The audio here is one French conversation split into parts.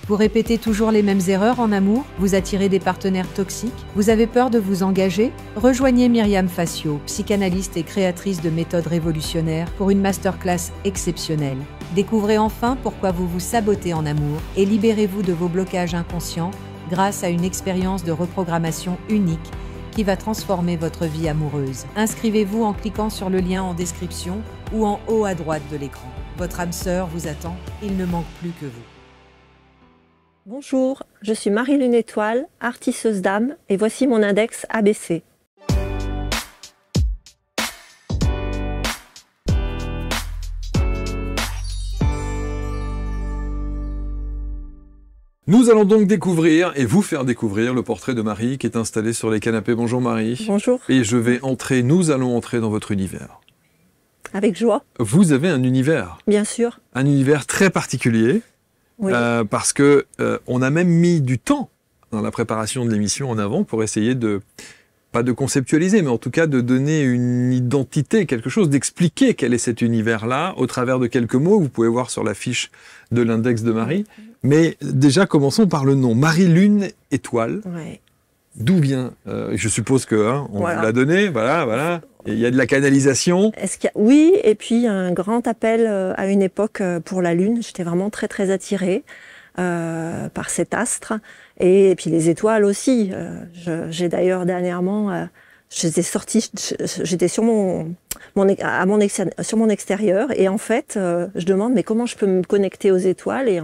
Vous répétez toujours les mêmes erreurs en amour? Vous attirez des partenaires toxiques? Vous avez peur de vous engager? Rejoignez Myriam Facio, psychanalyste et créatrice de méthodes révolutionnaires, pour une masterclass exceptionnelle. Découvrez enfin pourquoi vous vous sabotez en amour et libérez-vous de vos blocages inconscients grâce à une expérience de reprogrammation unique qui va transformer votre vie amoureuse. Inscrivez-vous en cliquant sur le lien en description ou en haut à droite de l'écran. Votre âme sœur vous attend, il ne manque plus que vous. Bonjour, je suis Marie-Lune Étoile, artisseuse d'âme, et voici mon index ABC. Nous allons donc découvrir et vous faire découvrir le portrait de Marie qui est installée sur les canapés. Bonjour Marie. Bonjour. Et nous allons entrer dans votre univers. Avec joie. Vous avez un univers. Bien sûr. Un univers très particulier. Oui. Parce que on a même mis du temps dans la préparation de l'émission en avant pour essayer de, pas de conceptualiser, mais en tout cas de donner une identité, quelque chose, d'expliquer quel est cet univers-là au travers de quelques mots que vous pouvez voir sur la fiche de l'index de Marie. Mais déjà, commençons par le nom. Marie-Lune Étoile. Ouais. D'où vient je suppose que on Voilà. vous l'a donné, voilà. Et il y a de la canalisation. Oui, et puis un grand appel à une époque pour la Lune. J'étais vraiment très très attirée par cet astre. Et puis les étoiles aussi. J'ai d'ailleurs dernièrement, j'étais sur mon extérieur, et en fait, je demande mais comment je peux me connecter aux étoiles, et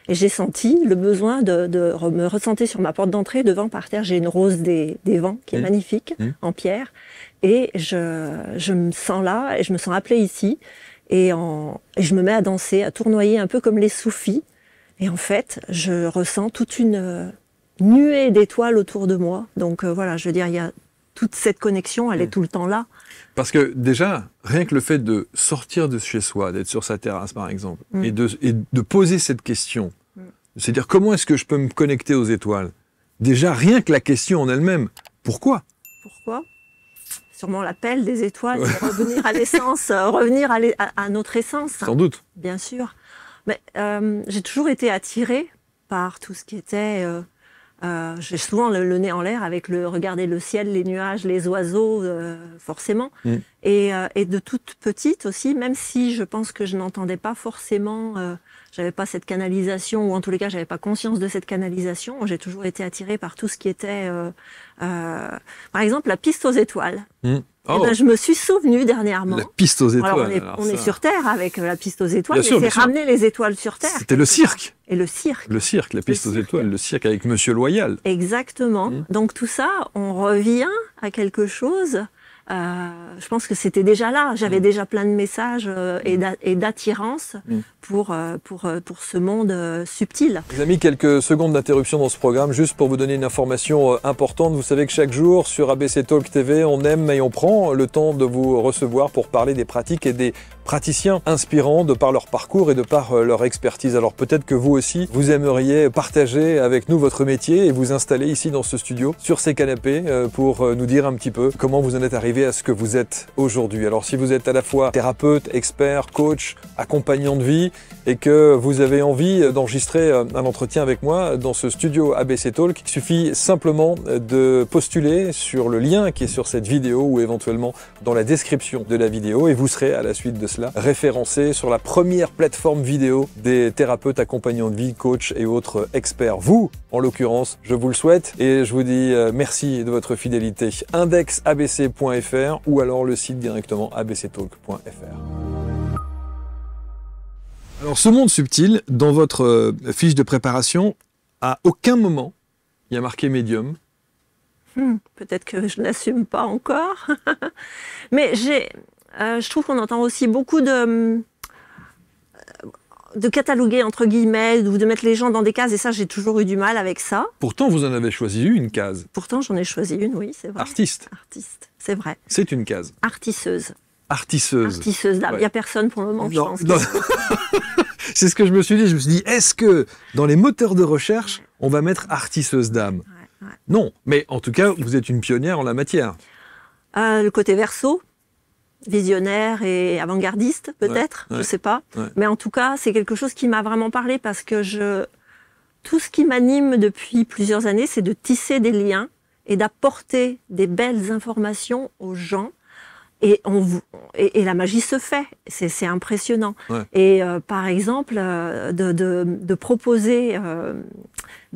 j'ai senti le besoin de me ressentir sur ma porte d'entrée. Devant, par terre, j'ai une rose des vents qui est magnifique, en pierre, et je me sens là, et je me sens appelée ici, et je me mets à danser, à tournoyer un peu comme les soufis, et en fait, je ressens toute une nuée d'étoiles autour de moi. Donc voilà, je veux dire, il y a toute cette connexion, elle est tout le temps là. Parce que déjà, rien que le fait de sortir de chez soi, d'être sur sa terrasse par exemple, et de poser cette question, c'est-à-dire comment est-ce que je peux me connecter aux étoiles? Déjà, rien que la question en elle-même, pourquoi? Pourquoi? Sûrement l'appel des étoiles, c'est revenir à l'essence, revenir à notre essence. Sans doute. Bien sûr. Mais j'ai toujours été attirée par tout ce qui était... j'ai souvent le nez en l'air avec regarder le ciel, les nuages, les oiseaux, forcément. Et de toute petite aussi, même si je pense que je n'entendais pas forcément, j'avais pas cette canalisation, ou en tous les cas, j'avais pas conscience de cette canalisation. J'ai toujours été attirée par tout ce qui était, par exemple, la piste aux étoiles. Oh. Ben, je me suis souvenue dernièrement. La piste aux étoiles. Alors, on est sur Terre avec la piste aux étoiles, Bien sûr, mais c'est ramener les étoiles sur Terre. C'était le cirque. Et le cirque. Le cirque, la piste aux étoiles, le cirque avec Monsieur Loyal. Exactement. Donc tout ça, on revient à quelque chose. Je pense que c'était déjà là. J'avais déjà plein de messages et d'attirance pour ce monde subtil. Les amis, quelques secondes d'interruption dans ce programme, juste pour vous donner une information importante. Vous savez que chaque jour, sur ABC Talk TV, on aime et on prend le temps de vous recevoir pour parler des pratiques et des praticiens inspirants de par leur parcours et de par leur expertise. Alors peut-être que vous aussi, vous aimeriez partager avec nous votre métier et vous installer ici dans ce studio, sur ces canapés, pour nous dire un petit peu comment vous en êtes arrivé à ce que vous êtes aujourd'hui. Alors si vous êtes à la fois thérapeute, expert, coach, accompagnant de vie, et que vous avez envie d'enregistrer un entretien avec moi dans ce studio ABC Talk, il suffit simplement de postuler sur le lien qui est sur cette vidéo ou éventuellement dans la description de la vidéo, et vous serez à la suite de cela référencé sur la première plateforme vidéo des thérapeutes, accompagnants de vie, coachs et autres experts. Vous, en l'occurrence, je vous le souhaite, et je vous dis merci de votre fidélité. Indexabc.fr ou alors le site directement abctalk.fr. Alors ce monde subtil, dans votre fiche de préparation, à aucun moment il y a marqué médium. Peut-être que je n'assume pas encore. Mais je trouve qu'on entend aussi beaucoup de cataloguer entre guillemets, ou de mettre les gens dans des cases, et ça j'ai toujours eu du mal avec ça. Pourtant vous en avez choisi une case. Pourtant j'en ai choisi une, oui, c'est vrai. Artiste. Artiste, c'est vrai. C'est une case. Artisseuse. Artisseuse. Artisseuse d'âme. Il n'y a personne pour le moment, je pense. Non. C'est ce que je me suis dit. Je me suis dit, est-ce que dans les moteurs de recherche, on va mettre artisseuse d'âme? Non, mais en tout cas, vous êtes une pionnière en la matière. Le côté verso, visionnaire et avant-gardiste, peut-être, je sais pas. Mais en tout cas, c'est quelque chose qui m'a vraiment parlé, parce que tout ce qui m'anime depuis plusieurs années, c'est de tisser des liens et d'apporter des belles informations aux gens. Et la magie se fait, c'est impressionnant. Ouais. Et par exemple, de proposer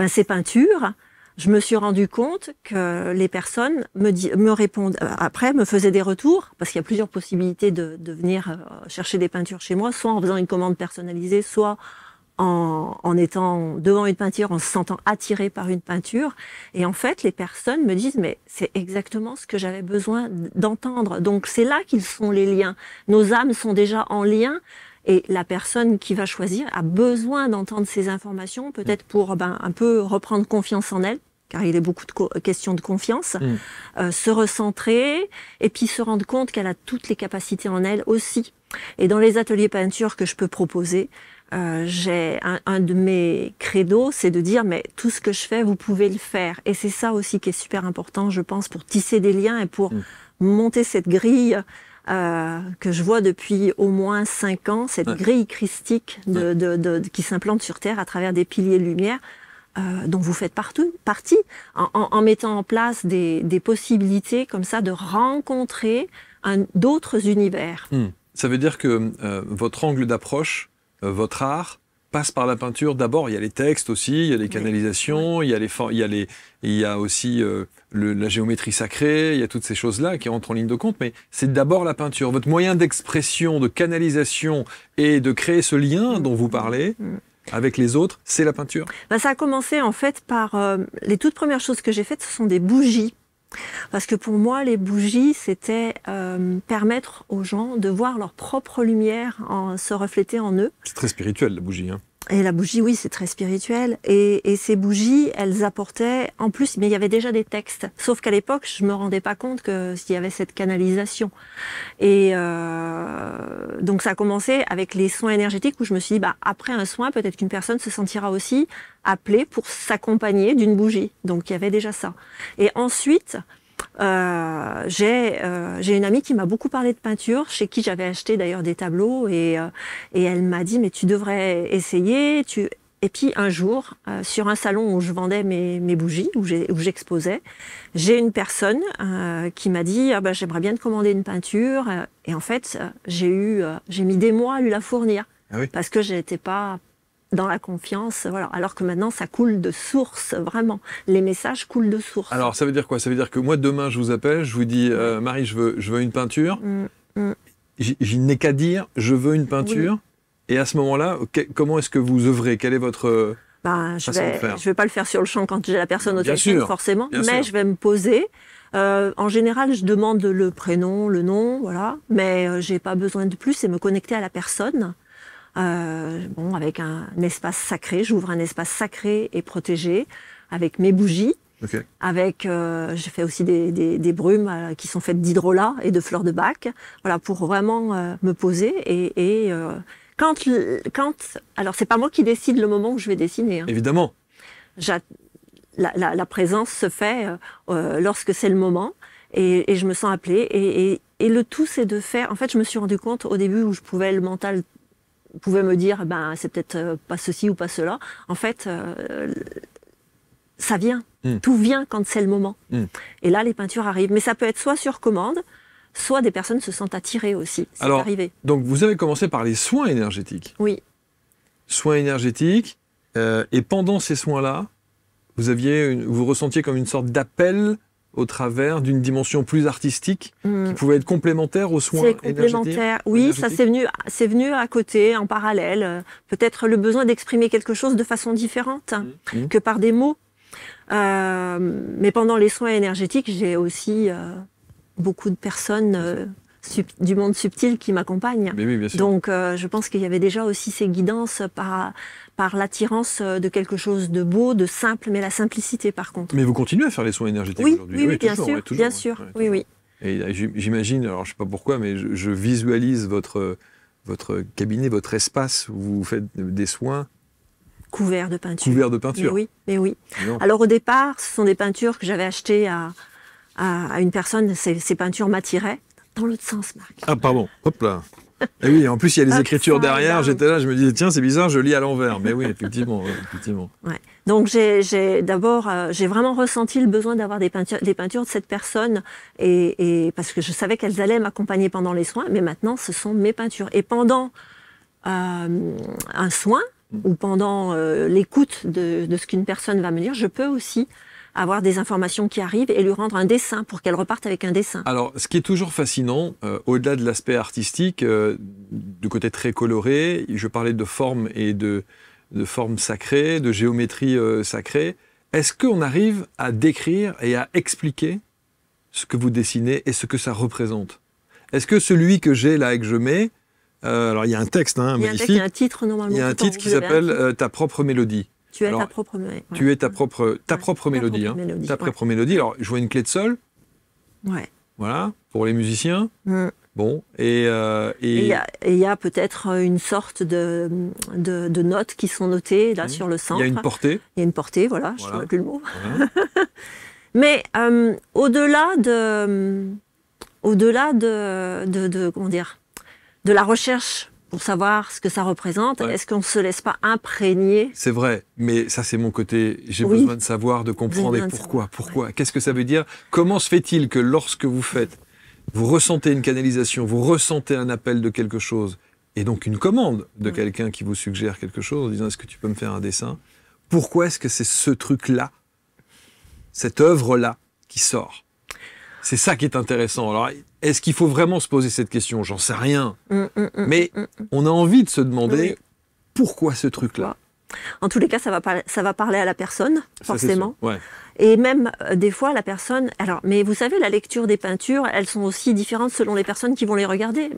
ces peintures, je me suis rendu compte que les personnes me répondent, après me faisaient des retours, parce qu'il y a plusieurs possibilités de venir chercher des peintures chez moi, soit en faisant une commande personnalisée, soit en étant devant une peinture, en se sentant attiré par une peinture. Et en fait, les personnes me disent, mais c'est exactement ce que j'avais besoin d'entendre. Donc c'est là qu'ils sont les liens. Nos âmes sont déjà en lien. Et la personne qui va choisir a besoin d'entendre ces informations, peut-être pour un peu reprendre confiance en elle, car il est beaucoup de questions de confiance, se recentrer, et puis se rendre compte qu'elle a toutes les capacités en elle aussi. Et dans les ateliers peinture que je peux proposer, j'ai un de mes credos, c'est de dire mais tout ce que je fais, vous pouvez le faire. Et c'est ça aussi qui est super important, je pense, pour tisser des liens et pour monter cette grille que je vois depuis au moins 5 ans, cette grille christique qui s'implante sur Terre à travers des piliers de lumière dont vous faites partie, en mettant en place des possibilités comme ça de rencontrer d'autres univers. Ça veut dire que votre angle d'approche, votre art passe par la peinture. D'abord, il y a les textes aussi, il y a les canalisations, il y a aussi la géométrie sacrée, il y a toutes ces choses-là qui entrent en ligne de compte, mais c'est d'abord la peinture. Votre moyen d'expression, de canalisation et de créer ce lien dont vous parlez avec les autres, c'est la peinture. Ça a commencé en fait par les toutes premières choses que j'ai faites, ce sont des bougies. Parce que pour moi, les bougies, c'était permettre aux gens de voir leur propre lumière se refléter en eux. C'est très spirituel, la bougie. Et la bougie, oui, c'est très spirituel. Et ces bougies, elles apportaient, en plus, mais il y avait déjà des textes. Sauf qu'à l'époque, je me rendais pas compte qu'il y avait cette canalisation. Et donc ça a commencé avec les soins énergétiques où je me suis dit, après un soin, peut-être qu'une personne se sentira aussi appelée pour s'accompagner d'une bougie. Donc il y avait déjà ça. Et ensuite, j'ai une amie qui m'a beaucoup parlé de peinture, chez qui j'avais acheté d'ailleurs des tableaux, et elle m'a dit mais tu devrais essayer. Et puis un jour, sur un salon où je vendais mes bougies, où j'exposais, j'ai une personne qui m'a dit j'aimerais bien te commander une peinture. Et en fait, j'ai mis des mois à lui la fournir, parce que je n'étais pas dans la confiance, voilà. Alors que maintenant, ça coule de source, vraiment. Les messages coulent de source. Alors, ça veut dire quoi? Ça veut dire que moi, demain, je vous appelle, je vous dis, Marie, je veux une peinture. Je n'ai qu'à dire, je veux une peinture. Et à ce moment-là, comment est-ce que vous œuvrez? Quelle est votre façon de faire? Je vais pas le faire sur le champ quand j'ai la personne au téléphone, forcément. Mais je vais me poser. En général, je demande le prénom, le nom, voilà. Mais j'ai pas besoin de plus, c'est me connecter à la personne. Avec un espace sacré, j'ouvre un espace sacré et protégé avec mes bougies, avec j'ai fait aussi des brumes qui sont faites d'hydrolat et de fleurs de bac, voilà, pour vraiment me poser et alors c'est pas moi qui décide le moment où je vais dessiner. Évidemment. La présence se fait lorsque c'est le moment et je me sens appelée et le tout c'est de faire. En fait, je me suis rendu compte au début où le mental pouvait me dire c'est peut-être pas ceci ou pas cela. En fait, ça vient. Tout vient quand c'est le moment. Et là, les peintures arrivent. Mais ça peut être soit sur commande, soit des personnes se sentent attirées aussi. C'est arrivé. Donc, vous avez commencé par les soins énergétiques. Oui. Soins énergétiques. Et pendant ces soins-là, vous ressentiez comme une sorte d'appel au travers d'une dimension plus artistique qui pouvait être complémentaire aux soins énergétiques. C'est complémentaire, oui, ça c'est venu à côté, en parallèle. Peut-être le besoin d'exprimer quelque chose de façon différente que par des mots. Mais pendant les soins énergétiques, j'ai aussi beaucoup de personnes du monde subtil qui m'accompagnent. Mais oui, bien sûr. Donc je pense qu'il y avait déjà aussi ces guidances par l'attirance de quelque chose de beau, de simple, mais la simplicité par contre. Mais vous continuez à faire les soins énergétiques aujourd'hui? Oui, bien sûr, bien sûr, oui. Et j'imagine, alors je ne sais pas pourquoi, mais je visualise votre cabinet, votre espace où vous faites des soins. Couverts de peinture. Couverts de peinture. Mais oui. Alors au départ, ce sont des peintures que j'avais achetées à une personne, ces peintures m'attiraient. Dans l'autre sens, Marc. Ah pardon, hop là. Et oui, en plus, il y a les Hop, écritures ça, derrière. là. J'étais là, je me disais, tiens, c'est bizarre, je lis à l'envers. Mais oui, effectivement. Effectivement. Ouais. Donc j'ai d'abord j'ai vraiment ressenti le besoin d'avoir des peintures de cette personne et parce que je savais qu'elles allaient m'accompagner pendant les soins, mais maintenant ce sont mes peintures. Et pendant un soin ou pendant l'écoute de ce qu'une personne va me dire, je peux aussi avoir des informations qui arrivent et lui rendre un dessin pour qu'elle reparte avec un dessin. Alors, ce qui est toujours fascinant, au-delà de l'aspect artistique, du côté très coloré, je parlais de forme et de formes sacrées, de géométrie sacrée. Est-ce qu'on arrive à décrire et à expliquer ce que vous dessinez et ce que ça représente? Est-ce que celui que j'ai là et que je mets, alors il y a un texte magnifique, Il y a un titre normalement. il y a un titre qui s'appelle Ta propre mélodie. Tu es Alors, ta propre mélodie. Tu es ta propre mélodie. Ta propre mélodie. Alors, je vois une clé de sol. Ouais. Voilà, pour les musiciens. Mm. Bon, et il y a peut-être une sorte de notes qui sont notées là sur le centre. Il y a une portée. Il y a une portée, voilà, je ne trouve plus le mot. Voilà. Mais au-delà de comment dire, de la recherche pour savoir ce que ça représente, Ouais. est-ce qu'on ne se laisse pas imprégner? C'est vrai, mais ça c'est mon côté, j'ai Oui. besoin de savoir, de comprendre et pourquoi. Qu'est-ce que ça veut dire? Comment se fait-il que lorsque vous ressentez une canalisation, vous ressentez un appel de quelque chose, et donc une commande de quelqu'un qui vous suggère quelque chose, en disant est-ce que tu peux me faire un dessin? Pourquoi est-ce que c'est ce truc-là, cette œuvre-là, qui sort? C'est ça qui est intéressant. Alors, est-ce qu'il faut vraiment se poser cette question? J'en sais rien. Mais on a envie de se demander pourquoi ce truc-là? En tous les cas, ça va parler à la personne, Ça, c'est forcément. sûr. Ouais. Et même, des fois, la personne... Alors, mais vous savez, la lecture des peintures, elles sont aussi différentes selon les personnes qui vont les regarder.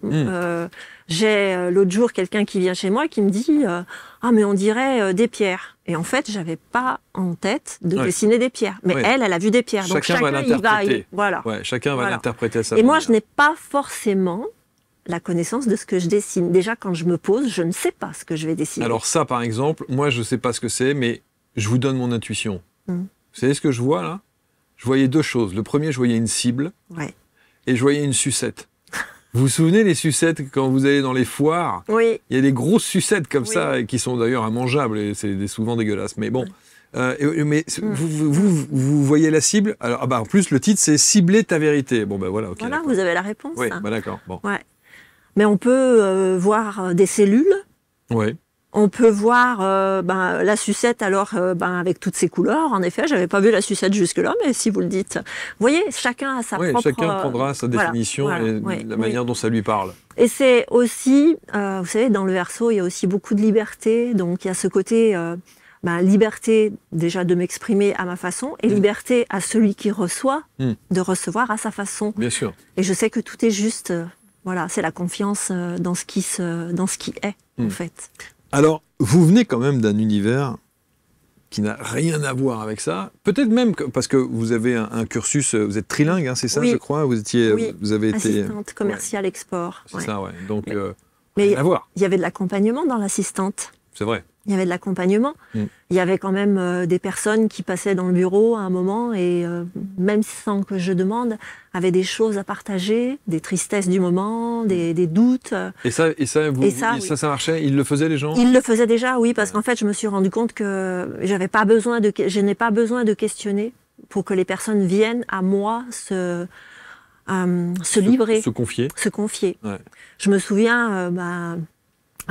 J'ai l'autre jour quelqu'un qui vient chez moi et qui me dit « Ah, mais on dirait des pierres ». Et en fait, j'avais pas en tête de dessiner des pierres. Mais elle a vu des pierres. Donc Chacun va l'interpréter. Voilà. Ouais, chacun va l'interpréter à sa Et moi, manière. je n'ai pas forcément la connaissance de ce que je dessine. Déjà, quand je me pose, je ne sais pas ce que je vais dessiner. Alors ça, par exemple, moi, je ne sais pas ce que c'est, mais je vous donne mon intuition. Vous savez ce que je vois, là? Je voyais deux choses. Le premier, je voyais une cible et je voyais une sucette. Vous vous souvenez les sucettes quand vous allez dans les foires? Oui. Il y a des grosses sucettes comme ça, et qui sont d'ailleurs immangeables, et c'est souvent dégueulasse. Mais bon, mais vous voyez la cible. Alors, en plus, le titre, c'est « Cibler ta vérité ». Bon, ben voilà, ok. Voilà, vous avez la réponse. Oui, ben d'accord. Bon. Ouais. Mais on peut voir des cellules. Ouais. On peut voir la sucette avec toutes ses couleurs. En effet, j'avais pas vu la sucette jusque-là, mais si vous le dites. Vous voyez, chacun a sa propre... Chacun prendra sa définition et la manière dont ça lui parle. Et c'est aussi, vous savez, dans le Verseau, il y a aussi beaucoup de liberté. Donc il y a ce côté, liberté déjà de m'exprimer à ma façon et liberté à celui qui reçoit de recevoir à sa façon. Bien sûr. Et je sais que tout est juste... voilà, c'est la confiance dans ce qui est, en fait. Alors, vous venez quand même d'un univers qui n'a rien à voir avec ça. Peut-être même parce que vous avez un cursus, vous êtes trilingue, hein, c'est ça, je crois. Vous avez été assistante commerciale export. C'est ça, ouais. Donc, mais rien à voir. Il y avait de l'accompagnement dans l'assistante. C'est vrai. Il y avait de l'accompagnement. Il y avait quand même des personnes qui passaient dans le bureau à un moment et même sans que je demande, avaient des choses à partager, des tristesses du moment, des doutes. Et ça marchait? Ils le faisaient, les gens? Ils le faisaient déjà, oui, parce qu'en fait, je me suis rendu compte que je n'ai pas besoin de questionner pour que les personnes viennent à moi se livrer. Se confier. Se confier. Ouais. Je me souviens...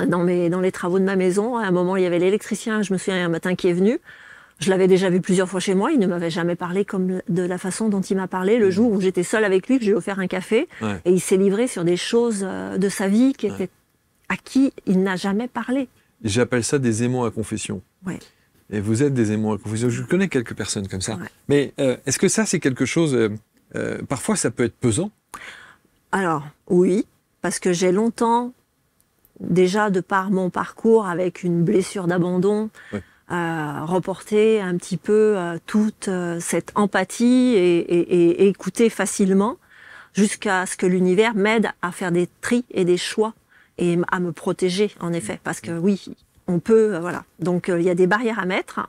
dans les travaux de ma maison, à un moment, il y avait l'électricien, je me souviens, un matin qui est venu. Je l'avais déjà vu plusieurs fois chez moi. Il ne m'avait jamais parlé comme de la façon dont il m'a parlé le jour où j'étais seule avec lui, que j'ai offert un café. Et il s'est livré sur des choses de sa vie à qui il n'a jamais parlé. J'appelle ça des aimants à confession. Ouais. Et vous êtes des aimants à confession. Je connais quelques personnes comme ça. Ouais. Mais est-ce que ça, c'est quelque chose... parfois, ça peut être pesant? Alors, oui, parce que j'ai longtemps... déjà de par mon parcours avec une blessure d'abandon, reporter un petit peu toute cette empathie et écouter facilement jusqu'à ce que l'univers m'aide à faire des tris et des choix et à me protéger, en effet. Parce que oui, on peut... voilà. Donc, il y a des barrières à mettre.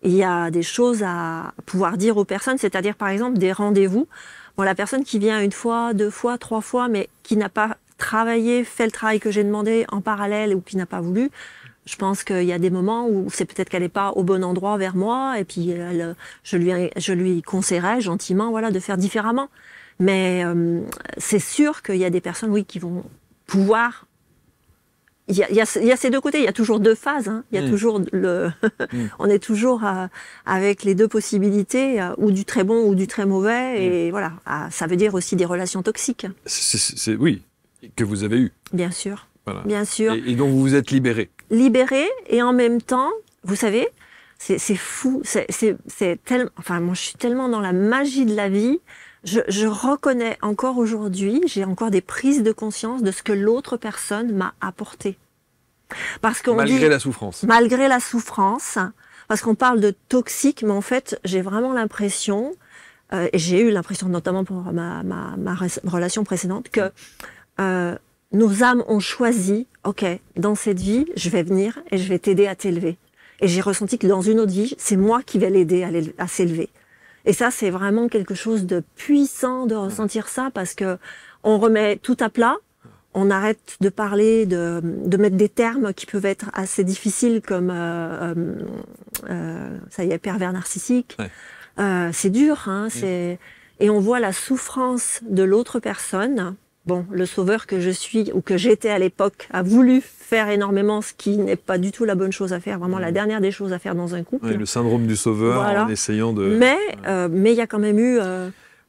Il y a des choses à pouvoir dire aux personnes, c'est-à-dire, par exemple, des rendez-vous. Bon, la personne qui vient une fois, deux fois, trois fois, mais qui n'a pas travaillé, fait le travail que j'ai demandé en parallèle ou qui n'a pas voulu, je pense qu'il y a des moments où c'est peut-être qu'elle n'est pas au bon endroit vers moi, et puis je lui conseillerais gentiment, voilà, de faire différemment. Mais c'est sûr qu'il y a des personnes, oui, qui vont pouvoir. Il y a ces deux côtés. Il y a toujours deux phases. Hein. Il y a toujours on est toujours avec les deux possibilités, ou du très bon ou du très mauvais. Et voilà, ça veut dire aussi des relations toxiques. Oui, que vous avez eues. Bien sûr. Voilà. Bien sûr. Et donc vous vous êtes libérée. Libérée, et en même temps, vous savez, c'est fou. C'est tellement. Enfin, moi, je suis tellement dans la magie de la vie. Je reconnais encore aujourd'hui, j'ai encore des prises de conscience de ce que l'autre personne m'a apporté. Parce qu'on malgré la souffrance. Malgré la souffrance, parce qu'on parle de toxique, mais en fait, j'ai vraiment l'impression, et j'ai eu l'impression notamment pour ma relation précédente, que nos âmes ont choisi, ok, dans cette vie, je vais venir et je vais t'aider à t'élever. Et j'ai ressenti que dans une autre vie, c'est moi qui vais l'aider à s'élever. Et ça, c'est vraiment quelque chose de puissant de ressentir ça, parce que on remet tout à plat, on arrête de parler, de mettre des termes qui peuvent être assez difficiles, comme ça y est, pervers narcissique. Ouais. C'est dur, hein. Et on voit la souffrance de l'autre personne. Bon, le sauveur que je suis, ou que j'étais à l'époque, a voulu faire énormément, ce qui n'est pas du tout la bonne chose à faire, vraiment la dernière des choses à faire dans un couple. Ouais, le syndrome du sauveur, voilà. En essayant de... Mais il y a quand même eu...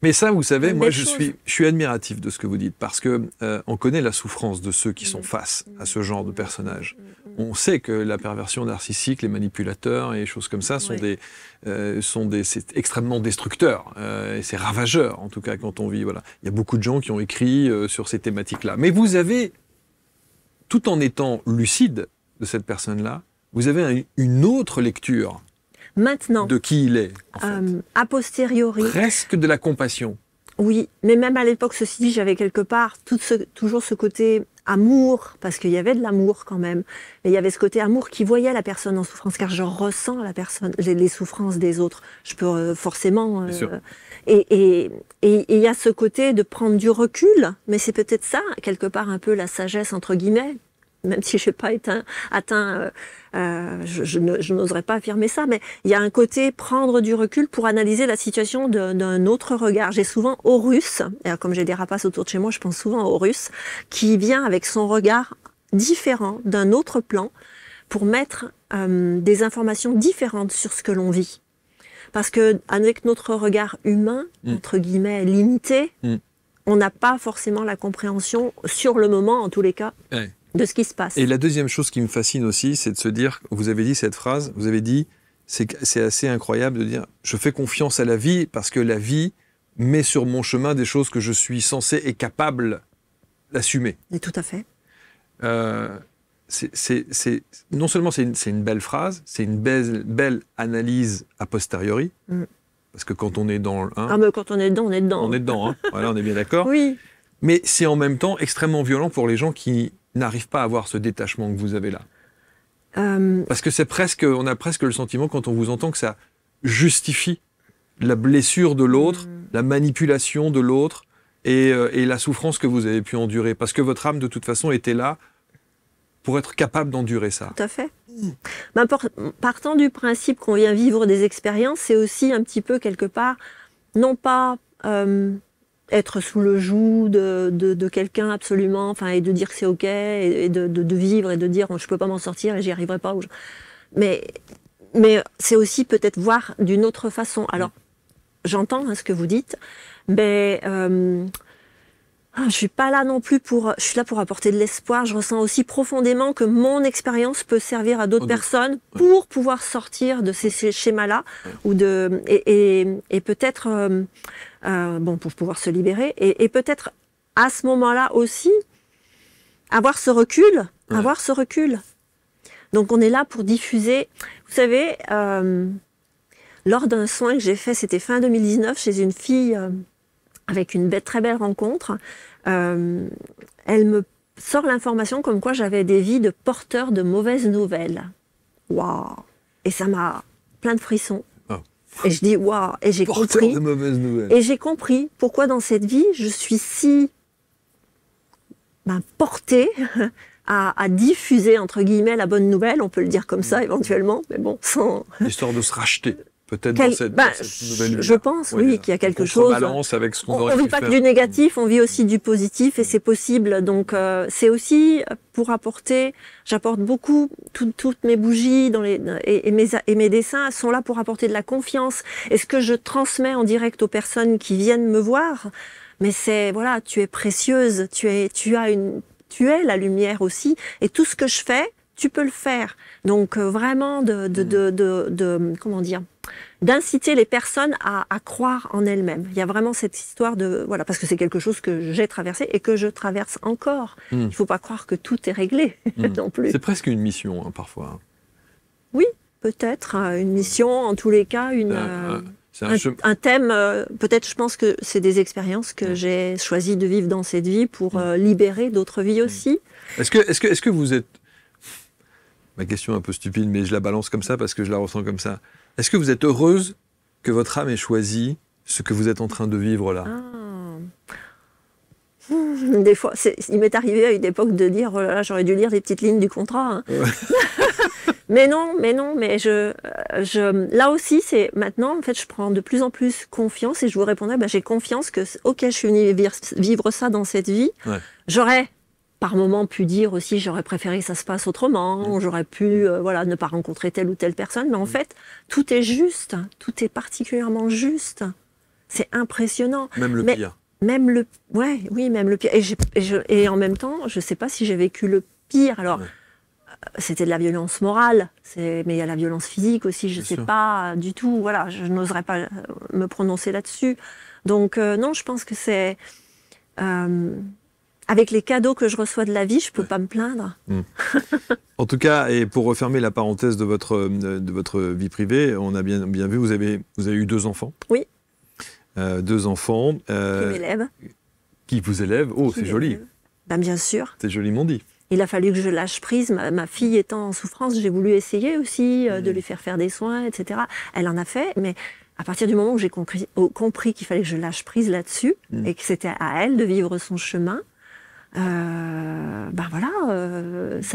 Mais ça, vous savez, moi, je suis admiratif de ce que vous dites, parce que on connaît la souffrance de ceux qui sont face à ce genre de personnages. On sait que la perversion narcissique, les manipulateurs et les choses comme ça c'est extrêmement destructeur, et c'est ravageur, en tout cas, quand on vit. Voilà. Il y a beaucoup de gens qui ont écrit sur ces thématiques-là. Mais vous avez, tout en étant lucide de cette personne-là, vous avez une autre lecture. Maintenant, de qui il est, en fait. A posteriori. Presque de la compassion. Oui, mais même à l'époque, ceci dit, j'avais quelque part toujours ce côté amour, parce qu'il y avait de l'amour quand même. Mais il y avait ce côté amour qui voyait la personne en souffrance, car je ressens la personne, les souffrances des autres. Je peux forcément. Bien sûr. Et il y a ce côté de prendre du recul, mais c'est peut-être ça, quelque part, un peu la sagesse entre guillemets. Même si je n'ai pas atteint, je n'oserais pas affirmer ça, mais il y a un côté prendre du recul pour analyser la situation d'un autre regard. J'ai souvent Horus, et comme j'ai des rapaces autour de chez moi, je pense souvent à Horus, qui vient avec son regard différent d'un autre plan pour mettre des informations différentes sur ce que l'on vit. Parce que avec notre regard humain, entre guillemets, limité, on n'a pas forcément la compréhension, sur le moment en tous les cas, de ce qui se passe. Et la deuxième chose qui me fascine aussi, c'est de se dire, vous avez dit cette phrase, vous avez dit, c'est assez incroyable de dire, je fais confiance à la vie parce que la vie met sur mon chemin des choses que je suis censé et capable d'assumer. Et tout à fait. Non seulement c'est une belle phrase, c'est une belle analyse a posteriori, parce que quand on est dans... mais quand on est dedans, on est dedans. On est dedans, hein. Voilà, on est bien d'accord. Oui. Mais c'est en même temps extrêmement violent pour les gens qui n'arrivent pas à avoir ce détachement que vous avez là. Parce que on a presque le sentiment, quand on vous entend, que ça justifie la blessure de l'autre, la manipulation de l'autre, et la souffrance que vous avez pu endurer. Parce que votre âme, de toute façon, était là pour être capable d'endurer ça. Tout à fait. Partant du principe qu'on vient vivre des expériences, c'est aussi un petit peu, quelque part, non pas... être sous le joug de quelqu'un absolument, enfin, et de dire que c'est ok, et de vivre et de dire je peux pas m'en sortir et j'y arriverai pas. Mais c'est aussi peut-être voir d'une autre façon. Alors, j'entends ce que vous dites, mais je suis pas là non plus je suis là pour apporter de l'espoir. Je ressens aussi profondément que mon expérience peut servir à d'autres personnes pour pouvoir sortir de ces schémas-là, et peut-être pour pouvoir se libérer, et peut-être à ce moment-là aussi avoir ce recul. Donc on est là pour diffuser. Vous savez, lors d'un soin que j'ai fait, c'était fin 2019, chez une fille avec une très belle rencontre, elle me sort l'information comme quoi j'avais des vies de porteurs de mauvaises nouvelles. Waouh! Et ça m'a plein de frissons. Et je dis waouh, et j'ai compris. De mauvaises nouvelles. Et j'ai compris pourquoi dans cette vie je suis si porter, à diffuser, entre guillemets, la bonne nouvelle, on peut le dire comme ça éventuellement, mais bon, sans... Histoire de se racheter, peut-être dans cette nouvelle vie. Je pense, oui, qu'il y a quelque chose... Balance avec ce qu'on aurait pu On ne vit pas faire. que du négatif, on vit aussi du positif, et c'est possible. Donc, c'est aussi pour apporter... J'apporte beaucoup, toutes mes bougies et mes dessins sont là pour apporter de la confiance. Et ce que je transmets en direct aux personnes qui viennent me voir, mais c'est, voilà, tu es précieuse, tu es la lumière aussi, et tout ce que je fais, tu peux le faire. Donc vraiment comment dire, d'inciter les personnes à croire en elles-mêmes. Il y a vraiment cette histoire de, voilà, parce que c'est quelque chose que j'ai traversé et que je traverse encore. Il ne faut pas croire que tout est réglé non plus. C'est presque une mission, hein, parfois. Oui, peut-être une mission, en tous les cas, un thème, peut-être, je pense que c'est des expériences que j'ai choisi de vivre dans cette vie pour libérer d'autres vies aussi. Est-ce que vous êtes... Ma question est un peu stupide, mais je la balance comme ça parce que je la ressens comme ça. Est-ce que vous êtes heureuse que votre âme ait choisi ce que vous êtes en train de vivre là? Des fois, il m'est arrivé à une époque de dire, oh là là, j'aurais dû lire les petites lignes du contrat. Hein. Ouais. Mais là aussi, c'est maintenant, en fait, je prends de plus en plus confiance et je vous répondais, j'ai confiance que, ok, je suis venue vivre ça dans cette vie. Ouais. J'aurais, par moment, pu dire aussi, j'aurais préféré que ça se passe autrement, j'aurais pu, voilà, ne pas rencontrer telle ou telle personne, mais en fait, tout est juste, tout est particulièrement juste. C'est impressionnant. Même le pire. Même le pire. Et en même temps, je ne sais pas si j'ai vécu le pire. Alors, c'était de la violence morale, mais il y a la violence physique aussi. Je ne sais pas du tout. Voilà, je n'oserais pas me prononcer là-dessus. Donc, non, je pense que c'est... avec les cadeaux que je reçois de la vie, je ne peux pas me plaindre. En tout cas, et pour refermer la parenthèse de votre vie privée, on a bien vu, vous avez eu 2 enfants. Oui. 2 enfants. Qui m'élèvent. Qui vous élèvent. Oh, c'est joli. Ben, bien sûr. C'est joliment dit. Il a fallu que je lâche prise. Ma fille étant en souffrance, j'ai voulu essayer aussi de lui faire des soins, etc. Elle en a fait, mais à partir du moment où j'ai compris qu'il fallait que je lâche prise là-dessus et que c'était à elle de vivre son chemin, ça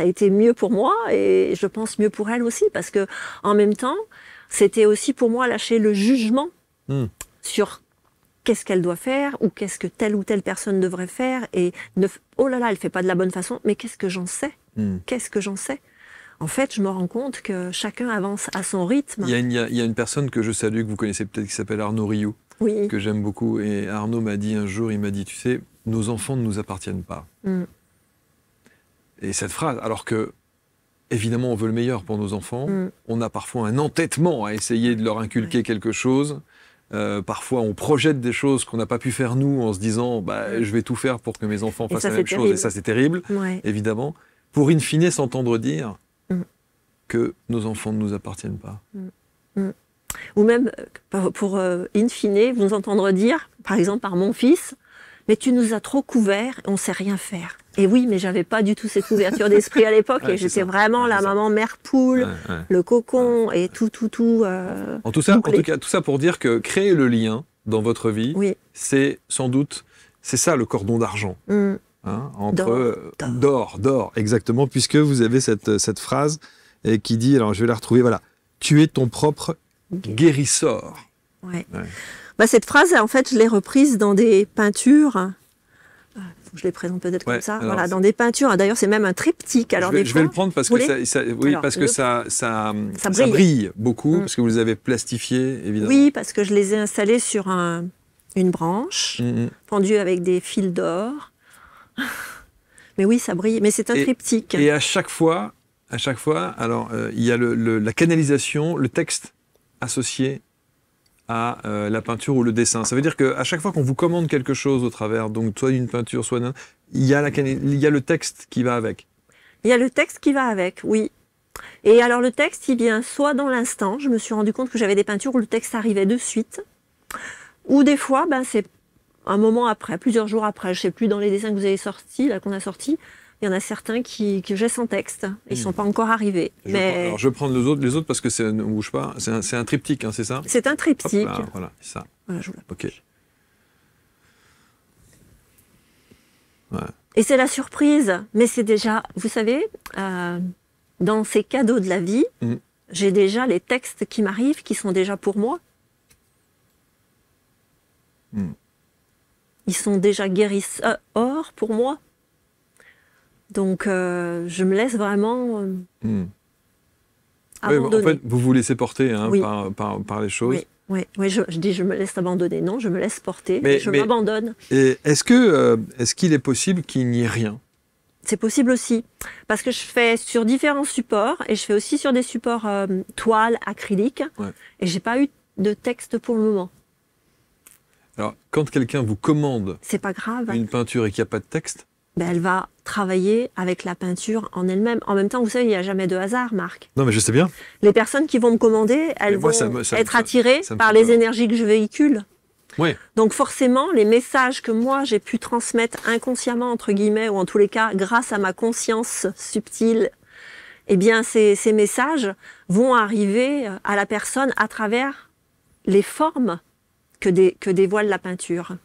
a été mieux pour moi et je pense mieux pour elle aussi, parce que en même temps, c'était aussi pour moi lâcher le jugement sur qu'est-ce qu'elle doit faire ou qu'est-ce que telle ou telle personne devrait faire et oh là là, elle fait pas de la bonne façon, mais qu'est-ce que j'en sais? Qu'est-ce que j'en sais? En fait, je me rends compte que chacun avance à son rythme. Il y a une personne que je salue, que vous connaissez peut-être, qui s'appelle Arnaud Rioux, que j'aime beaucoup. Et Arnaud m'a dit un jour, il m'a dit, tu sais, nos enfants ne nous appartiennent pas. Et cette phrase, alors que, évidemment, on veut le meilleur pour nos enfants, on a parfois un entêtement à essayer de leur inculquer quelque chose. Parfois, on projette des choses qu'on n'a pas pu faire nous en se disant je vais tout faire pour que mes enfants fassent la même chose. Et ça, c'est terrible, évidemment. Pour in fine s'entendre dire que nos enfants ne nous appartiennent pas. Ou même, pour in fine, vous entendre dire, par exemple par mon fils, mais tu nous as trop couverts, on ne sait rien faire. Et oui, mais j'avais pas du tout cette ouverture d'esprit à l'époque, et j'étais vraiment la maman mère poule, le cocon, et tout. En tout cas, tout ça pour dire que créer le lien dans votre vie, c'est sans doute, c'est ça le cordon d'argent. Entre d'or, exactement, puisque vous avez cette phrase qui dit, alors je vais la retrouver, voilà, tu es ton propre guérisseur. Cette phrase, en fait, je l'ai reprise dans des peintures. Je les présente peut-être comme ça. Voilà, dans des peintures. D'ailleurs, c'est même un triptyque. Alors, je vais le prendre parce que ça brille beaucoup, parce que vous les avez plastifiés, évidemment. Oui, parce que je les ai installés sur une branche, pendue avec des fils d'or. Mais oui, ça brille. Mais c'est un triptyque. Et à chaque fois, alors, il y a la canalisation, le texte associé à la peinture ou le dessin. Ça veut dire qu'à chaque fois qu'on vous commande quelque chose au travers, donc soit d'une peinture, soit d'un... il y a le texte qui va avec. Il y a le texte qui va avec, oui. Et alors le texte, il vient soit dans l'instant, je me suis rendu compte que j'avais des peintures où le texte arrivait de suite, ou des fois, c'est un moment après, plusieurs jours après, je ne sais plus, dans les dessins que vous avez sortis, là qu'on a sortis, il y en a certains que j'ai sans texte. Ils ne sont pas encore arrivés. Je vais prendre les autres parce que ne bouge pas. C'est un triptyque, hein, c'est ça? C'est un triptyque. Hop là, voilà, c'est ça. Voilà, je vous la ok. Ouais. Et c'est la surprise, mais c'est déjà, vous savez, dans ces cadeaux de la vie, j'ai déjà les textes qui m'arrivent, qui sont déjà pour moi. Ils sont déjà guérisseurs pour moi. Donc, je me laisse vraiment abandonner. En fait, vous vous laissez porter hein, oui. par les choses. Oui, je dis je me laisse abandonner. Non, je me laisse porter, je m'abandonne. Et est-ce qu'il est possible qu'il n'y ait rien? C'est possible aussi, parce que je fais sur différents supports, et je fais aussi sur des supports toile, acrylique, et j'ai pas eu de texte pour le moment. Alors, quand quelqu'un vous commande c'est pas grave. Une peinture et qu'il n'y a pas de texte, ben, elle va travailler avec la peinture en elle-même. En même temps, vous savez, il n'y a jamais de hasard, Marc. Non, mais je sais bien. Les personnes qui vont me commander, elles vont être attirées par les énergies que je véhicule. Oui. Donc forcément, les messages que moi, j'ai pu transmettre inconsciemment, entre guillemets, ou en tous les cas, grâce à ma conscience subtile, eh bien, ces messages vont arriver à la personne à travers les formes que dévoile la peinture.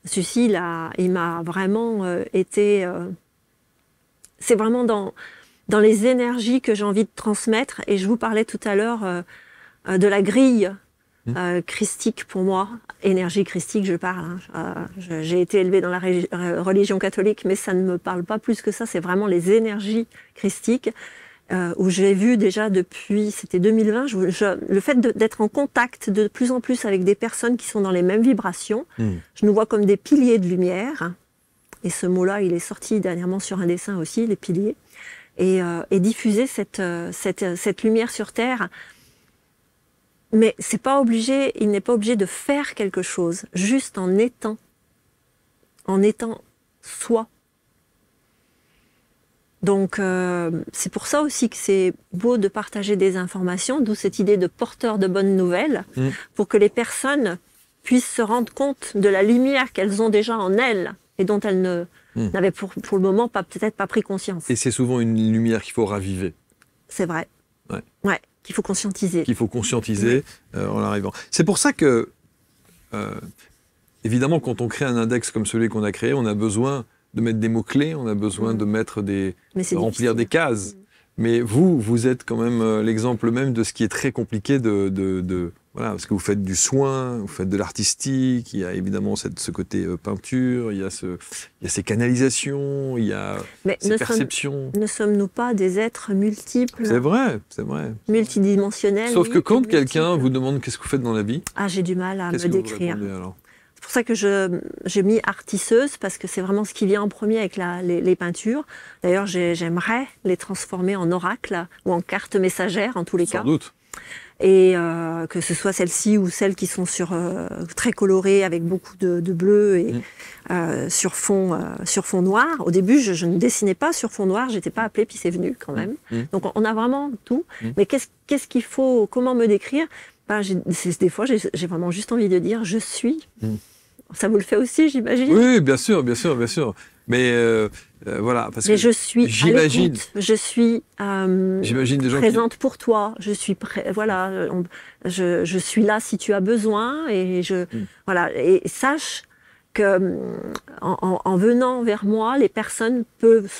Celui-ci, il m'a vraiment été... c'est vraiment dans les énergies que j'ai envie de transmettre. Et je vous parlais tout à l'heure de la grille christique pour moi. Énergie christique, je parle. J'ai été élevée dans la religion catholique, mais ça ne me parle pas plus que ça. C'est vraiment les énergies christiques. Où j'ai vu déjà depuis, c'était 2020, le fait d'être en contact de plus en plus avec des personnes qui sont dans les mêmes vibrations, je nous vois comme des piliers de lumière, et ce mot-là, il est sorti dernièrement sur un dessin aussi, les piliers, et diffuser cette lumière sur Terre. Mais c'est pas obligé, il n'est pas obligé de faire quelque chose, juste en étant soi. Donc, c'est pour ça aussi que c'est beau de partager des informations, d'où cette idée de porteur de bonnes nouvelles, pour que les personnes puissent se rendre compte de la lumière qu'elles ont déjà en elles et dont elles n'avaient pour le moment peut-être pas pris conscience. Et c'est souvent une lumière qu'il faut raviver. C'est vrai. Ouais, qu'il faut conscientiser. Qu'il faut conscientiser en arrivant. C'est pour ça que, évidemment, quand on crée un index comme celui qu'on a créé, on a besoin de mettre des mots-clés, on a besoin de mettre de remplir des cases. Mais vous êtes quand même l'exemple même de ce qui est très compliqué voilà, parce que vous faites du soin, vous faites de l'artistique, il y a évidemment ce côté peinture, il y a ces canalisations, il y a ces perceptions. Ne sommes-nous pas des êtres multiples? C'est vrai. Multidimensionnels. Sauf que quand quelqu'un vous demande qu'est-ce que vous faites dans la vie, j'ai du mal à me décrire. Vous répondez, alors? C'est pour ça que j'ai mis artisseuse, parce que c'est vraiment ce qui vient en premier avec les peintures. D'ailleurs, j'aimerais les transformer en oracles ou en cartes messagères, en tous les cas. Sans doute. Et que ce soit celles-ci ou celles qui sont très colorées avec beaucoup de bleu et sur fond noir. Au début, je ne dessinais pas sur fond noir, j'étais pas appelée, puis c'est venu quand même. Donc on a vraiment tout. Mais qu'est-ce qu'il faut, comment me décrire? Des fois, j'ai vraiment juste envie de dire « je suis ». Ça vous le fait aussi, j'imagine? Oui, bien sûr. Mais voilà, parce que je suis j'imagine, je suis présente pour toi. Je suis je suis là si tu as besoin, et voilà. Et sache que en venant vers moi, les personnes peuvent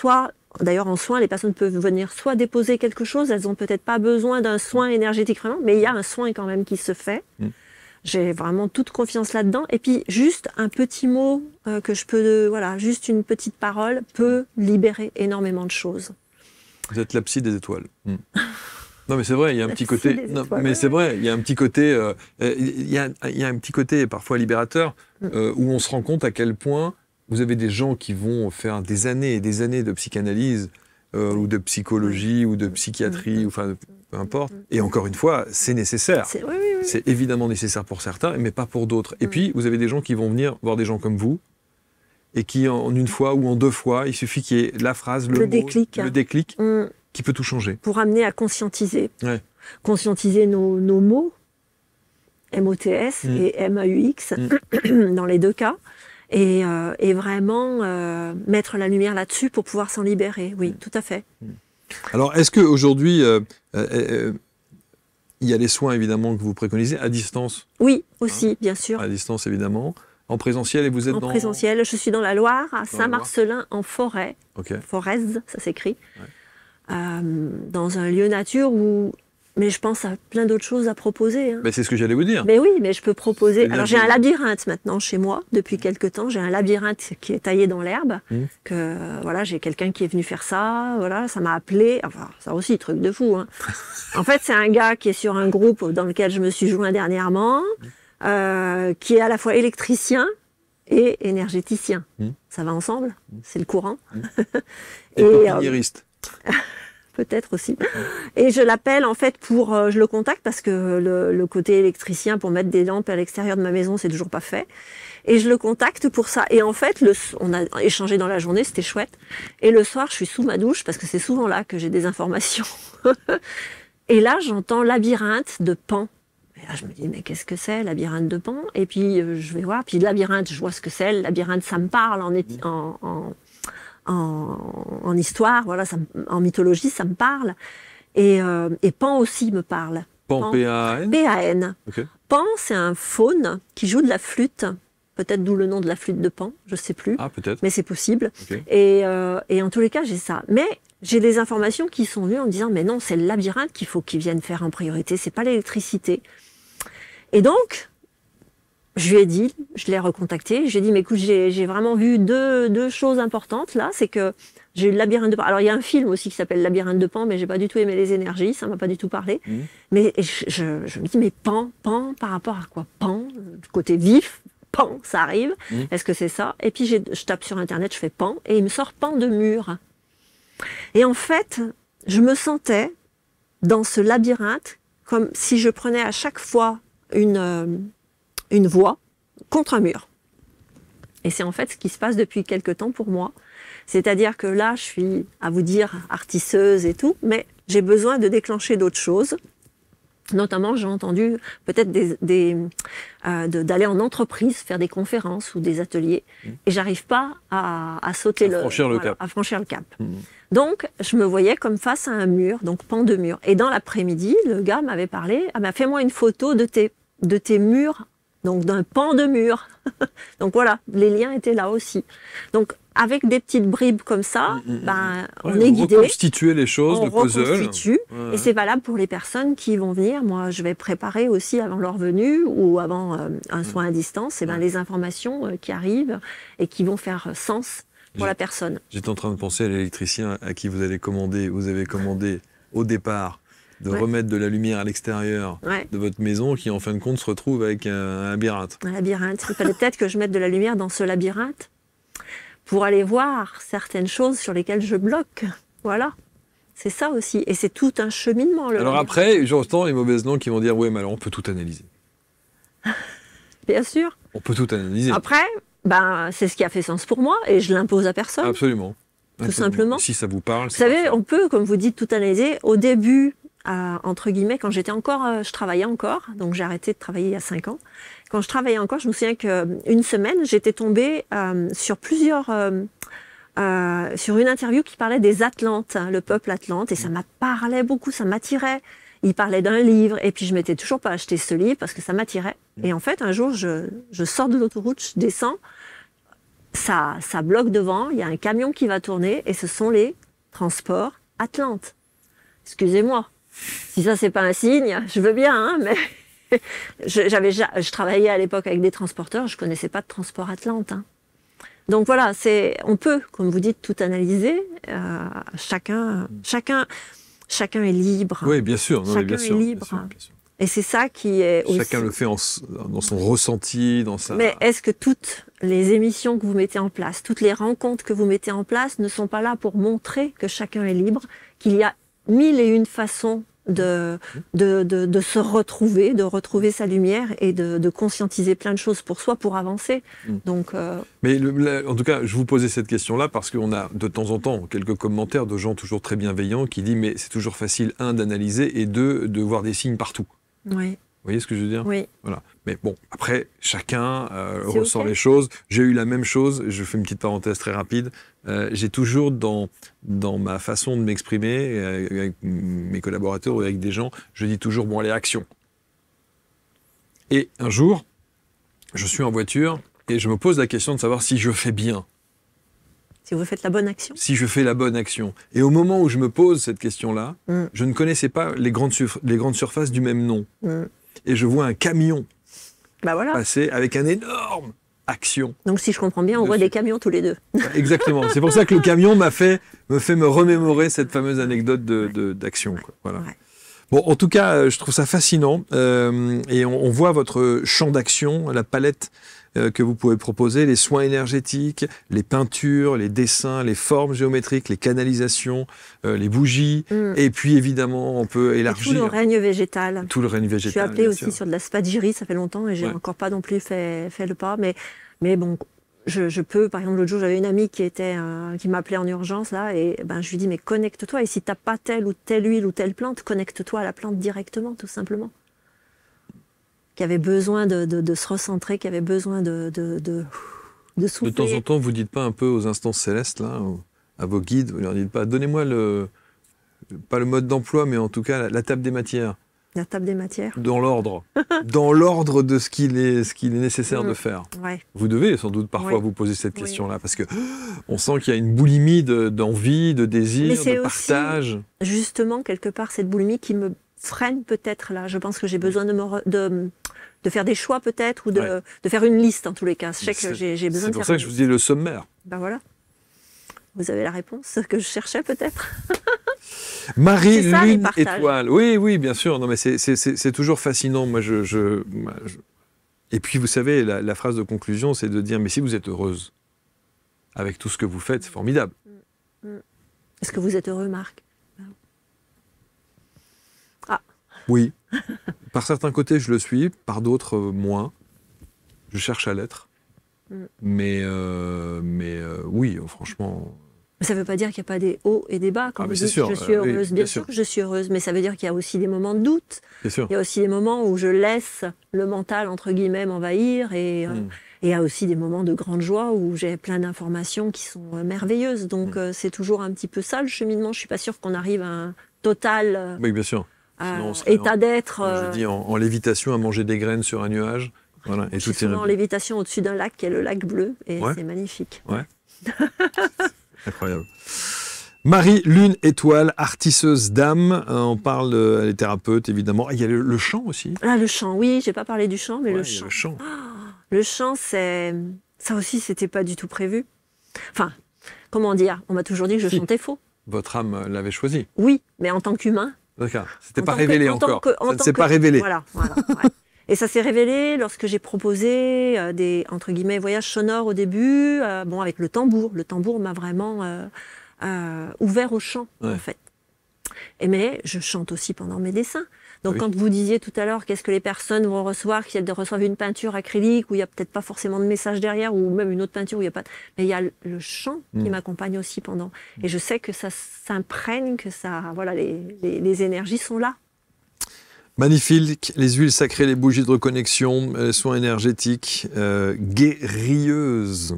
d'ailleurs, en soin, les personnes peuvent venir soit déposer quelque chose, elles n'ont peut-être pas besoin d'un soin énergétique vraiment, mais il y a un soin quand même qui se fait. J'ai vraiment toute confiance là-dedans. Et puis, juste un petit mot que je peux... juste une petite parole peut libérer énormément de choses. Vous êtes la psy des étoiles. Non, mais c'est vrai, il y a un petit côté... Non, mais c'est vrai, il y a un petit côté... il y a un petit côté parfois libérateur où on se rend compte à quel point vous avez des gens qui vont faire des années et des années de psychanalyse ou de psychologie ou de psychiatrie, enfin, peu importe. Et encore une fois, c'est nécessaire. C'est évidemment nécessaire pour certains, mais pas pour d'autres. Et puis, vous avez des gens qui vont venir voir des gens comme vous et qui, en une fois ou en deux fois, il suffit qu'il y ait la phrase, le déclic qui peut tout changer. Pour amener à conscientiser. Conscientiser nos mots, MOTS et MAUX, dans les deux cas. Et vraiment mettre la lumière là-dessus pour pouvoir s'en libérer. Oui, tout à fait. Alors, est-ce qu'aujourd'hui, il y a les soins, évidemment, que vous préconisez à distance? Oui, aussi, bien sûr. À distance, évidemment. En présentiel, et vous êtes en présentiel. Je suis dans la Loire, à Saint-Marcelin, en forêt. Forez, ça s'écrit. Dans un lieu nature où... Mais je pense à plein d'autres choses à proposer. Hein. C'est ce que j'allais vous dire. Mais oui, mais je peux proposer... Alors j'ai un labyrinthe maintenant chez moi, depuis quelques temps. J'ai un labyrinthe qui est taillé dans l'herbe. Voilà, j'ai quelqu'un qui est venu faire ça. Voilà, ça m'a appelé. Enfin, ça aussi, truc de fou. Hein. En fait, c'est un gars qui est sur un groupe dans lequel je me suis joint dernièrement, qui est à la fois électricien et énergéticien. Ça va ensemble, c'est le courant. Et pépiniériste. Peut-être aussi. Et je l'appelle en fait je le contacte parce que le côté électricien pour mettre des lampes à l'extérieur de ma maison, c'est toujours pas fait. Et je le contacte pour ça. Et en fait, on a échangé dans la journée, c'était chouette. Et le soir, je suis sous ma douche parce que c'est souvent là que j'ai des informations. Et là, j'entends labyrinthe de Pan. Et là, je me dis, mais qu'est-ce que c'est, labyrinthe de Pan? Et puis, je vais voir. Puis, labyrinthe, je vois ce que c'est. Le labyrinthe, ça me parle en histoire, voilà, en mythologie, ça me parle. Et Pan aussi me parle. Pan, P-A-N? P-A-N. Okay. Pan, c'est un faune qui joue de la flûte. Peut-être d'où le nom de la flûte de Pan, je ne sais plus. Ah, peut-être. Mais c'est possible. Okay. Et en tous les cas, j'ai ça. Mais j'ai des informations qui sont venues en me disant, mais non, c'est le labyrinthe qu'il faut qu'ils viennent faire en priorité, c'est pas l'électricité. Et donc, je lui ai dit, je l'ai recontacté, je lui ai dit, mais écoute, j'ai vraiment vu deux choses importantes là, c'est que j'ai eu le labyrinthe de Pan. Alors il y a un film aussi qui s'appelle Labyrinthe de Pan, mais j'ai pas du tout aimé les énergies, ça m'a pas du tout parlé. Mais je me dis, mais Pan, par rapport à quoi? Pan, du côté vif, Pan, ça arrive. Est-ce que c'est ça? Et puis je tape sur internet, je fais Pan, et il me sort Pan de mur. Et en fait, je me sentais dans ce labyrinthe comme si je prenais à chaque fois une voie contre un mur. Et c'est en fait ce qui se passe depuis quelque temps pour moi. C'est-à-dire que là, je suis, à vous dire, artisseuse et tout, mais j'ai besoin de déclencher d'autres choses. Notamment, j'ai entendu peut-être d'aller en entreprise, faire des conférences ou des ateliers, et j'arrive pas à sauter à franchir le cap. Donc, je me voyais comme face à un mur, donc pan de mur. Et dans l'après-midi, le gars m'avait parlé, fais-moi une photo de tes murs, donc d'un pan de mur. Donc voilà, les liens étaient là aussi. Donc, avec des petites bribes comme ça, on est guidé. Reconstituer les choses, le puzzle. Reconstitue, et c'est valable pour les personnes qui vont venir. Moi, je vais préparer aussi avant leur venue ou avant un soin à distance, les informations qui arrivent et qui vont faire sens pour la personne. J'étais en train de penser à l'électricien à qui vous avez commandé au départ de remettre de la lumière à l'extérieur de votre maison, qui en fin de compte se retrouve avec un labyrinthe. Un labyrinthe. Il fallait peut-être que je mette de la lumière dans ce labyrinthe pour aller voir certaines choses sur lesquelles je bloque. Voilà. C'est ça aussi. Et c'est tout un cheminement. Alors après, j'entends les mauvaises langues qui vont dire « Ouais, mais alors on peut tout analyser. » Bien sûr. On peut tout analyser. Après, c'est ce qui a fait sens pour moi et je l'impose à personne. Absolument. Tout simplement. Si ça vous parle. Vous savez, on peut, comme vous dites, tout analyser. Au début, entre guillemets, quand j'étais encore, je travaillais encore, donc j'ai arrêté de travailler il y a 5 ans. Quand je travaillais encore, je me souviens qu'une semaine, j'étais tombée sur une interview qui parlait des Atlantes, le peuple atlante, et ça m'a parlé beaucoup, ça m'attirait. Il parlait d'un livre, et puis je m'étais toujours pas acheté ce livre parce que ça m'attirait. Et en fait, un jour, je sors de l'autoroute, je descends, ça bloque devant, il y a un camion qui va tourner, et ce sont les transports Atlantes. Excusez-moi, si ça c'est pas un signe, je veux bien, hein, mais je travaillais à l'époque avec des transporteurs, je connaissais pas de transport Atlante. Hein. Donc voilà, on peut, comme vous dites, tout analyser. Chacun est libre. Oui, bien sûr. Chacun bien sûr, est libre. Bien sûr. Et c'est ça qui est aussi... Chacun le fait dans son ressenti, dans sa... Mais est-ce que toutes les émissions que vous mettez en place, toutes les rencontres que vous mettez en place ne sont pas là pour montrer que chacun est libre, qu'il y a 1001 façons de se retrouver, de retrouver sa lumière et de conscientiser plein de choses pour soi, pour avancer. Donc, Mais en tout cas, je vous posais cette question-là parce qu'on a de temps en temps quelques commentaires de gens toujours très bienveillants qui disent mais c'est toujours facile, d'analyser et de voir des signes partout. Oui. Vous voyez ce que je veux dire? Oui. Voilà. Mais bon, après, chacun ressent les choses. J'ai eu la même chose, je fais une petite parenthèse très rapide. J'ai toujours, dans ma façon de m'exprimer, avec mes collaborateurs ou avec des gens, je dis toujours, bon, allez, action. Et un jour, je suis en voiture Et je me pose la question de savoir si je fais bien. Si vous faites la bonne action. Si je fais la bonne action. Et au moment où je me pose cette question-là, je ne connaissais pas les grandes surfaces du même nom. Et je vois un camion passer avec un énorme action. Donc si je comprends bien, on voit des camions tous les deux. Exactement. C'est pour ça que le camion me fait me remémorer cette fameuse anecdote d'action. Voilà. Ouais. Bon, en tout cas, je trouve ça fascinant. Et on voit votre champ d'action, la palette que vous pouvez proposer, les soins énergétiques, les peintures, les dessins, les formes géométriques, les canalisations, les bougies. Et puis, évidemment, on peut élargir. Et tout le règne végétal. Tout le règne végétal. Je suis appelée aussi sur de la spagyrie, ça fait longtemps et j'ai encore pas non plus fait le pas. Mais bon, je peux, par exemple, l'autre jour, j'avais une amie qui m'appelait en urgence, là, et je lui dis, mais connecte-toi. Et si t'as pas telle ou telle huile ou telle plante, connecte-toi à la plante directement, tout simplement. Qui avait besoin de se recentrer, qui avait besoin de souffler. De temps en temps, vous dites pas un peu aux instances célestes, là, à vos guides, vous leur dites pas, donnez-moi pas le mode d'emploi, mais en tout cas la table des matières. La table des matières. Dans l'ordre. Dans l'ordre de ce qu'il est nécessaire de faire. Ouais. Vous devez sans doute parfois vous poser cette question-là, parce que on sent qu'il y a une boulimie d'envie, de désir, de partage. Aussi, justement, quelque part, cette boulimie qui me freine peut-être là. Je pense que j'ai besoin de faire des choix peut-être, ou de faire une liste en tous les cas. Je sais que j'ai besoin de faire. C'est pour ça que je vous dis le sommaire. Ben voilà. Vous avez la réponse que je cherchais peut-être. Marie, Lune, Étoile. Oui, bien sûr. Non, mais c'est toujours fascinant. Moi, Et puis, vous savez, la phrase de conclusion, c'est de dire, mais si vous êtes heureuse avec tout ce que vous faites, c'est formidable. Est-ce que vous êtes heureux, Marc? Oui. Par certains côtés, je le suis. Par d'autres, moins. Je cherche à l'être. Mais oui, franchement... Ça ne veut pas dire qu'il n'y a pas des hauts et des bas. Quand vous dites je suis heureuse, bien sûr que je suis heureuse, mais ça veut dire qu'il y a aussi des moments de doute. Bien sûr. Il y a aussi des moments où je laisse le mental, entre guillemets, m'envahir. Et il y a aussi des moments de grande joie où j'ai plein d'informations qui sont merveilleuses. Donc c'est toujours un petit peu ça le cheminement. Je ne suis pas sûre qu'on arrive à un total oui, bien sûr. état d'être. Je dis en lévitation à manger des graines sur un nuage. Voilà, et je suis souvent en lévitation au-dessus d'un lac qui est le lac bleu. Et c'est magnifique. Ouais. Incroyable. Marie, Lune, Étoile, artisseuse d'âme. On parle, elle est thérapeute, évidemment. Il y a le chant aussi. Ah, le chant, oui. J'ai pas parlé du chant, mais le chant. Le chant. Le chant, ça aussi, c'était pas du tout prévu. Enfin, comment dire? On m'a toujours dit que je chantais faux. Votre âme l'avait choisi. Oui, mais en tant qu'humain. D'accord. C'était pas révélé encore. Ça ne s'est pas révélé. Voilà. Et ça s'est révélé lorsque j'ai proposé des, entre guillemets, voyages sonores au début, avec le tambour. Le tambour m'a vraiment ouvert au chant, en fait. Mais je chante aussi pendant mes dessins. Donc quand vous disiez tout à l'heure, qu'est-ce que les personnes vont recevoir, si elles reçoivent une peinture acrylique, où il n'y a peut-être pas forcément de message derrière, ou même une autre peinture où il n'y a pas... Mais il y a le chant qui m'accompagne aussi pendant. Et je sais que ça s'imprègne, que ça... Voilà, les énergies sont là. Magnifique, les huiles sacrées, les bougies de reconnexion, les soins énergétiques, guérilleuses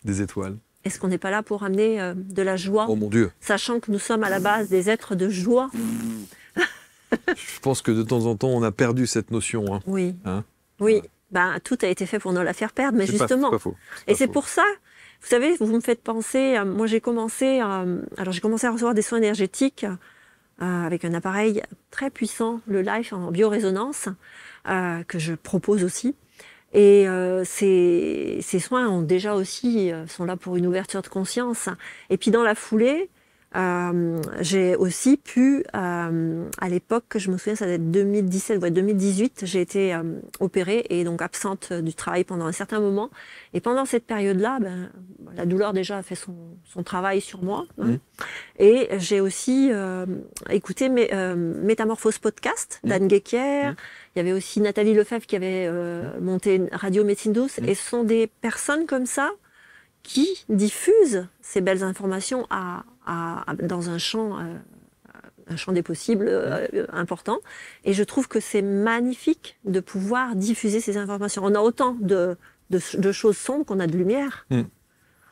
des étoiles. Est-ce qu'on n'est pas là pour amener de la joie? Oh mon Dieu! Sachant que nous sommes à la base des êtres de joie. Je pense que de temps en temps, on a perdu cette notion. Hein. Oui. Hein? Oui. Tout a été fait pour nous la faire perdre, mais justement. C'est pas faux. Et c'est pour ça, vous savez, vous me faites penser, moi j'ai commencé à recevoir des soins énergétiques avec un appareil très puissant, le Life en biorésonance, que je propose aussi. Et ces soins ont déjà aussi, sont là pour une ouverture de conscience. Et puis dans la foulée, j'ai aussi pu, à l'époque, je me souviens, ça doit être 2017 ou 2018, j'ai été opérée et donc absente du travail pendant un certain moment. Et pendant cette période-là, la douleur déjà a fait son travail sur moi. Et j'ai aussi écouté Métamorphose Podcast d'Anne Guéquière. Il y avait aussi Nathalie Lefebvre qui avait monté Radio Médecine Douce. Et ce sont des personnes comme ça qui diffusent ces belles informations dans un champ des possibles important. Et je trouve que c'est magnifique de pouvoir diffuser ces informations. On a autant de choses sombres qu'on a de lumière.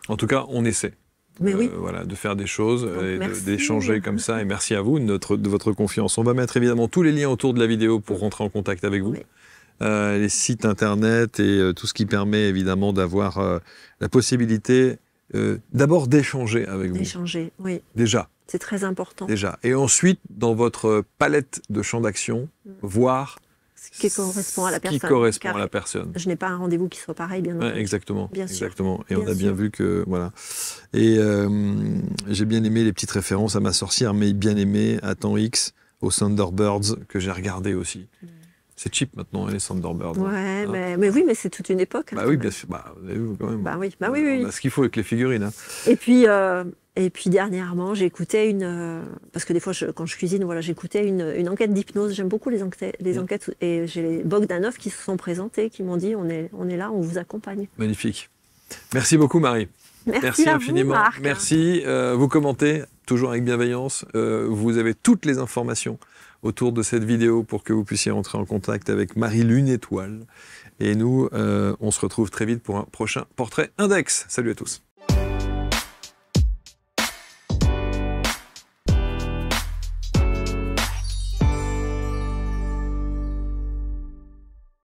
En tout cas, on essaie. Mais oui. De faire des choses, d'échanger comme ça. Et merci à vous de votre confiance. On va mettre évidemment tous les liens autour de la vidéo pour rentrer en contact avec vous. les sites internet et tout ce qui permet évidemment d'avoir la possibilité d'abord d'échanger avec vous. D'échanger, oui. Déjà. C'est très important. Déjà. Et ensuite, dans votre palette de champs d'action, voir ce qui correspond à la personne. Qui correspond à la personne. Je n'ai pas un rendez-vous qui soit pareil, bien entendu. Exactement. Bien exactement. Sûr. Et bien on a bien sûr. vu que voilà. Et j'ai bien aimé les petites références à Ma sorcière, mais bien aimé à Temps X, aux Thunderbirds que j'ai regardé aussi. C'est cheap maintenant, les Thunderbirds. Ouais, hein. mais oui, mais c'est toute une époque. Bah oui, bien sûr. Bah, vous avez vu quand même. Bah oui, oui. On a ce qu'il faut avec les figurines. Hein. Et puis dernièrement, j'écoutais parce que des fois, quand je cuisine, voilà, j'écoutais une enquête d'hypnose. J'aime beaucoup les enquêtes. Et j'ai les Bogdanov qui se sont présentés, qui m'ont dit on est là, on vous accompagne. Magnifique. Merci beaucoup, Marie. Merci infiniment. Vous, Marc. Merci. Vous commentez, toujours avec bienveillance. Vous avez toutes les informations autour de cette vidéo pour que vous puissiez entrer en contact avec Marie Lune Étoile. Et nous, on se retrouve très vite pour un prochain Portrait Index. Salut à tous.